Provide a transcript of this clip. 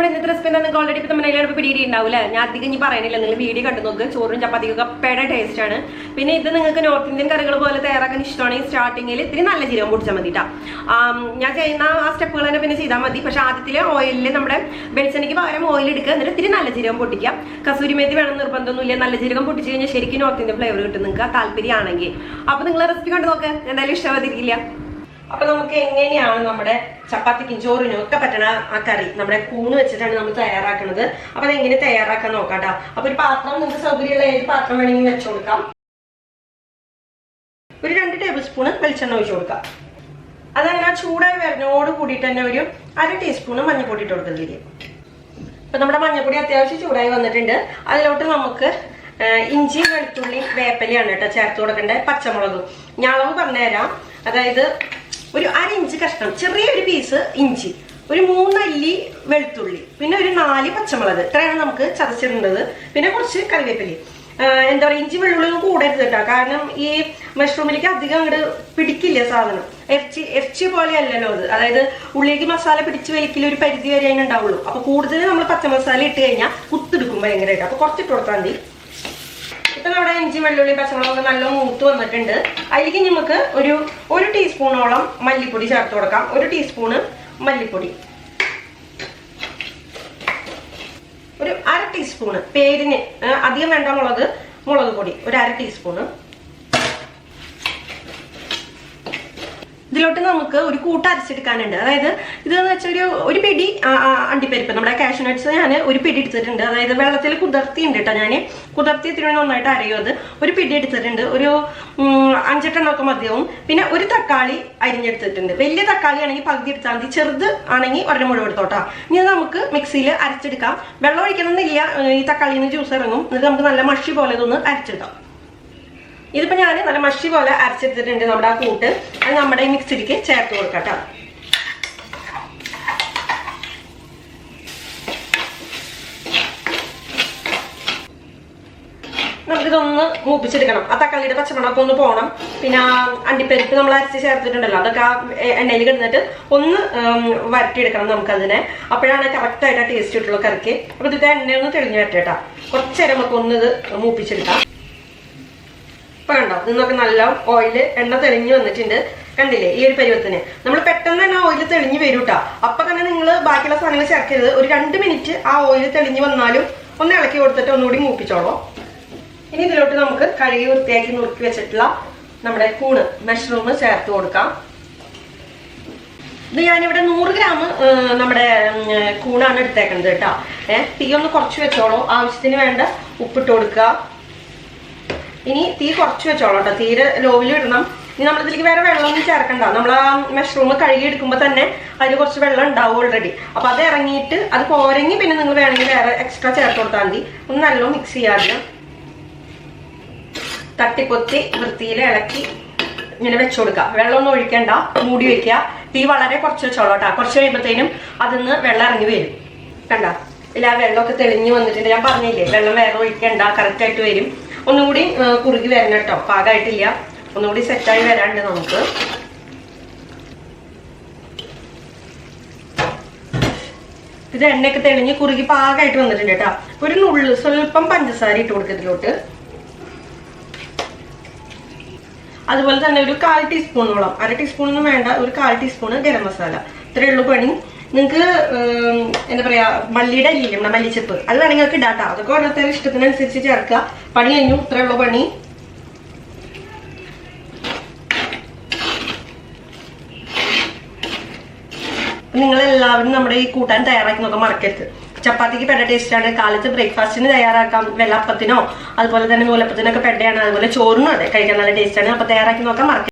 നമ്മുടെ ഇന്നത്തെ റെസിപ്പി നിങ്ങൾക്ക് ഓൾറെഡി ഇപ്പം നമ്മുടെ പിടിയിടി ഉണ്ടാവില്ല. ഞാൻ അധികം ഇനി പറയുന്നില്ല, നിങ്ങൾ വീഡിയോ കണ്ടു നോക്ക്. ചോറും ചപ്പാത്തിക്കൊക്കെ പെട ടേസ്റ്റ് ആണ്. പിന്നെ ഇത് നിങ്ങൾക്ക് നോർത്ത് ഇന്ത്യൻ കറികൾ പോലെ തയ്യാറാക്കാൻ ഇഷ്ടമാണെങ്കിൽ സ്റ്റാർട്ടിങ്ങിൽ ഇത്തിരി നല്ല ജീരകം പൊടിച്ചാൽ മതിട്ടാ. ഞാൻ ചെയ്യുന്ന ആ സ്റ്റെപ്പുകൾ തന്നെ പിന്നെ ചെയ്താൽ മതി. പക്ഷെ ആദ്യത്തിലെ ഓയിലിൽ നമ്മുടെ വെളിച്ചെണ്ണയ്ക്ക് പകരം ഓയിൽ എടുക്കുക, എന്നിട്ട് ഇത്തിരി നല്ല ജീരകം പൊട്ടിക്കുക. കസൂരി മേത്തി വേണം നിർബന്ധമൊന്നുമില്ല. നല്ല ജീരകം പൊട്ടിച്ച് കഴിഞ്ഞാൽ ശരിക്കും നോർത്ത് ഇന്ത്യൻ ഫ്ലേവർ കിട്ടും നിങ്ങൾക്ക് താല്പര്യമാണെങ്കിൽ. അപ്പൊ നിങ്ങൾ റെസിപ്പി കണ്ടു നോക്ക്, എന്തായാലും ഇഷ്ടമാതിരിക്കില്ല. അപ്പൊ നമുക്ക് എങ്ങനെയാണ് നമ്മുടെ ചപ്പാത്തിക്കും ചോറിനും ഒക്കെ പറ്റണ ആ കറി നമ്മുടെ കൂണ് വെച്ചിട്ടാണ് നമ്മൾ തയ്യാറാക്കുന്നത്. അപ്പൊ അതെങ്ങനെ തയ്യാറാക്കാൻ നോക്കാട്ടോ. അപ്പൊ ഒരു പാത്രം നിങ്ങൾക്ക് സൗകര്യമുള്ള ഏത് പാത്രം വേണമെങ്കിൽ വെച്ചു കൊടുക്കാം. ഒരു 2 ടേബിൾ സ്പൂണ് വെളിച്ചെണ്ണ ഒഴിച്ചു കൊടുക്കാം. അതങ്ങനെ ചൂടായി വരുന്നതോട് കൂടിയിട്ട് തന്നെ ഒരു 1/2 ടീസ്പൂണ് മഞ്ഞൾപ്പൊടി ഇട്ട് കൊടുക്കുന്നില്ലേ. ഇപ്പൊ നമ്മുടെ മഞ്ഞൾപ്പൊടി അത്യാവശ്യം ചൂടായി വന്നിട്ടുണ്ട്. അതിലോട്ട് നമുക്ക് ഇഞ്ചി വെളുത്തുള്ളി വേപ്പലയാണ് കേട്ടോ ചേർത്ത് കൊടുക്കേണ്ടത്. പച്ചമുളകും ഞാൻ അളവ് പറഞ്ഞുതരാം. അതായത് ഒരു 1/2 ഇഞ്ച് കഷ്ണം ചെറിയൊരു പീസ് ഇഞ്ചി, ഒരു 3 അല്ലി വെളുത്തുള്ളി, പിന്നെ ഒരു 4 പച്ചമുളക്. ഇത്രയാണ് നമുക്ക് ചതച്ചിടേണ്ടത്. പിന്നെ കുറച്ച് കറിവേപ്പില. എന്താ പറയുക, ഇഞ്ചി വെള്ളുള്ളി കൂടരുത് കേട്ടോ. കാരണം ഈ മഷ്റൂമിലേക്ക് അധികം അങ്ങോട്ട് പിടിക്കില്ല സാധനം. ഇറച്ചി പോലെ അല്ലല്ലോ അത്. അതായത് ഉള്ളിലേക്ക് മസാല പിടിച്ച് വലിക്കൽ ഒരു പരിധി വരെ അതിനുണ്ടാവുള്ളൂ. അപ്പൊ കൂടുതൽ നമ്മൾ പച്ചമസാല ഇട്ട് കഴിഞ്ഞാൽ കുത്തെടുക്കും ഭയങ്കരമായിട്ട്. അപ്പൊ കുറച്ചിട്ട് കൊടുത്താൽ മതി. ഇപ്പൊ നമ്മുടെ ഇഞ്ചി വെള്ളുള്ളി പച്ചമുളകൊക്കെ നല്ല മൂത്ത് വന്നിട്ടുണ്ട്. അതിലേക്ക് നമുക്ക് ഒരു ടീസ്പൂണോളം മല്ലിപ്പൊടി ചേർത്ത് കൊടുക്കാം. 1 ടീസ്പൂണ് മല്ലിപ്പൊടി, ഒരു 1/2 ടീസ്പൂണ് പേരിന് അധികം വേണ്ട മുളക് പൊടി, ഒരു 1/2 ടീസ്പൂണ്. ഇതിലോട്ട് നമുക്ക് ഒരു കൂട്ട് അരച്ചെടുക്കാനുണ്ട്. അതായത് ഇതെന്ന് വെച്ചാൽ ഒരു പിടി അണ്ടിപ്പരിപ്പ്, നമ്മുടെ കാഷ്യൂ നട്ട്സ് ഞാൻ ഒരു പിടി എടുത്തിട്ടുണ്ട്. അതായത് വെള്ളത്തിൽ കുതിർത്തിയുണ്ട് കേട്ടോ. ഞാൻ കുതിർത്തി ഇത്തിരി നന്നായിട്ട് അരയും. അത് ഒരു പിടി എടുത്തിട്ടുണ്ട്. ഒരു 5-8 എണ്ണമൊക്കെ മതിയാവും. പിന്നെ ഒരു തക്കാളി അരിഞ്ഞെടുത്തിട്ടുണ്ട്. വലിയ തക്കാളി ആണെങ്കിൽ പകുതി എടുത്താൽ മതി, ചെറുത് ആണെങ്കിൽ 1 മുഴുവൻ എടുത്തോട്ടോ. ഇനി നമുക്ക് മിക്സിയിൽ അരച്ചെടുക്കാം. വെള്ളം ഒഴിക്കണമെന്നില്ല, ഈ തക്കാളിയിൽ നിന്ന് ജ്യൂസ് ഇറങ്ങും. എന്നിട്ട് നമുക്ക് നല്ല മഷി പോലെ ഇതൊന്ന് അരച്ചെടുക്കാം. ഇതിപ്പോ ഞാൻ നല്ല മഷി പോലെ അരച്ചെടുത്തിട്ടുണ്ട് നമ്മുടെ ആ കൂട്ട്. അത് നമ്മുടെ ഈ മിക്സിലേക്ക് ചേർത്ത് കൊടുക്കട്ടോ. നമുക്കിതൊന്ന് മൂപ്പിച്ചെടുക്കണം. ആ തക്കാളിയുടെ പച്ചമണമൊക്കെ ഒന്ന് പോകണം. പിന്നെ അണ്ടിപ്പരിപ്പ് നമ്മൾ അരച്ച് ചേർത്തിട്ടുണ്ടല്ലോ, അതൊക്കെ ആ എണ്ണയിൽ കിടന്നിട്ട് ഒന്ന് വരട്ടിയെടുക്കണം നമുക്കതിനെ. അപ്പോഴാണ് കറക്റ്റായിട്ട് ആ ടേസ്റ്റ് കിട്ടുള്ളൂ കറിക്ക്. അപ്പൊ ഇത് എണ്ണയൊന്ന് തെളിഞ്ഞു വരട്ടെട്ടാ. കുറച്ചേരം നമുക്ക് ഒന്ന് ഇത് മൂപ്പിച്ചെടുക്കാം. കണ്ടോ, നിന്നൊക്കെ നല്ല ഓയില് എണ്ണ തെളിഞ്ഞു വന്നിട്ടുണ്ട്. കണ്ടില്ലേ ഈ ഒരു പരുവത്തിന്. നമ്മൾ പെട്ടെന്ന് തന്നെ ഓയിൽ തെളിഞ്ഞു വരും കേട്ടോ. അപ്പൊ തന്നെ നിങ്ങൾ ബാക്കിയുള്ള സാധനങ്ങൾ ചേർക്കരുത്. ഒരു 2 മിനിറ്റ് ആ ഓയിൽ തെളിഞ്ഞു വന്നാലും ഒന്ന് ഇളക്കി കൊടുത്തിട്ട് ഒന്നുകൂടി മൂപ്പിച്ചോളൂ. ഇനി ഇതിലോട്ട് നമുക്ക് കഴുകി വൃത്തിയാക്കി നുറുക്കി വെച്ചിട്ടുള്ള നമ്മുടെ കൂണ് മഷ്റൂം ചേർത്ത് കൊടുക്കാം. ഇത് ഞാനിവിടെ 100 ഗ്രാം നമ്മുടെ കൂണാണ് എടുത്തേക്കുന്നത് കേട്ടോ. തീ ഒന്ന് കുറച്ച് വെച്ചോളൂ. ആവശ്യത്തിന് വേണ്ട ഉപ്പിട്ട് കൊടുക്കുക. ഇനി തീ കുറച്ച് വെച്ചോളൂ കേട്ടോ. തീരെ ലോവിൽ ഇടണം. ഇനി നമ്മളിതിലേക്ക് വേറെ വെള്ളമൊന്നും ചേർക്കണ്ട. നമ്മൾ ആ മഷ്റൂം കഴുകി എടുക്കുമ്പോൾ തന്നെ അതിൽ കുറച്ച് വെള്ളം ഉണ്ടാവും ഓൾറെഡി. അപ്പൊ അത് ഇറങ്ങിയിട്ട് അത് പോരെങ്കിൽ പിന്നെ നിങ്ങൾ വേണമെങ്കിൽ വേറെ എക്സ്ട്രാ ചേർത്ത് കൊടുത്താൽ മതി. ഒന്ന് നല്ലോണം മിക്സ് ചെയ്യാതെ തട്ടിപ്പൊത്തി വൃത്തിയിൽ ഇളക്കി ഇങ്ങനെ വെച്ചു കൊടുക്കുക. വെള്ളമൊന്നും ഒഴിക്കണ്ട, മൂടി വെക്കുക. തീ വളരെ കുറച്ച് വെച്ചോളൂ കേട്ടോ. കുറച്ച് കഴിയുമ്പോഴത്തേനും അതിന്ന് വെള്ളം ഇറങ്ങി വരും. കണ്ട ഇല്ല, ആ വെള്ളമൊക്കെ തെളിഞ്ഞു വന്നിട്ടുണ്ട്. ഞാൻ പറഞ്ഞില്ലേ, വെള്ളം വേറെ ഒഴിക്കണ്ട, കറക്റ്റ് ആയിട്ട് വരും. ഒന്നുകൂടി കുറുകി വരണം കേട്ടോ. പാകമായിട്ടില്ല, ഒന്നുകൂടി സെറ്റായി വരാണ്ട് നമുക്ക്. ഇത് എണ്ണയൊക്കെ തെളിഞ്ഞ് കുറുകി പാകമായിട്ട് വന്നിട്ടുണ്ട് കേട്ടോ. ഒരു നുള്ളു സ്വല്പം പഞ്ചസാര ഇട്ട് കൊടുക്കത്തിലോട്ട്. അതുപോലെ തന്നെ ഒരു 1/4 ടീസ്പൂണോളം, 1/2 ടീസ്പൂണൊന്നും വേണ്ട, ഒരു 1/4 ടീസ്പൂണ് ഗരം മസാല. ഇത്രയേ ഉള്ളൂ പണി. നിങ്ങൾക്ക് എന്താ പറയാ, മല്ലിയുടെ അല്ലില്ലേ നമ്മുടെ മല്ലിച്ചപ്പ്, അത് വേണമെങ്കിൽ നിങ്ങൾക്ക് ഇടാട്ടോ. അതൊക്കെ ഓരോരുത്തരുടെ ഇഷ്ടത്തിനനുസരിച്ച് ചേർക്കുക. പണി കഴിഞ്ഞു, ഇത്രയുള്ള പണി. നിങ്ങളെല്ലാവരും നമ്മുടെ ഈ കൂട്ടാൻ തയ്യാറാക്കി നോക്കാൻ മറക്കരുത്. ചപ്പാത്തിക്ക് പെട ടേസ്റ്റാണ്. കാലത്ത് ബ്രേക്ക്ഫാസ്റ്റിന് തയ്യാറാക്കാം. വെള്ളപ്പത്തിനോ അതുപോലെ തന്നെ നൂലപ്പത്തിനൊക്കെ പെടയാണ്. അതുപോലെ ചോറിനും അതെ കഴിക്കാൻ നല്ല ടേസ്റ്റാണ്. അപ്പൊ തയ്യാറാക്കി നോക്കാൻ മറക്കരുത്.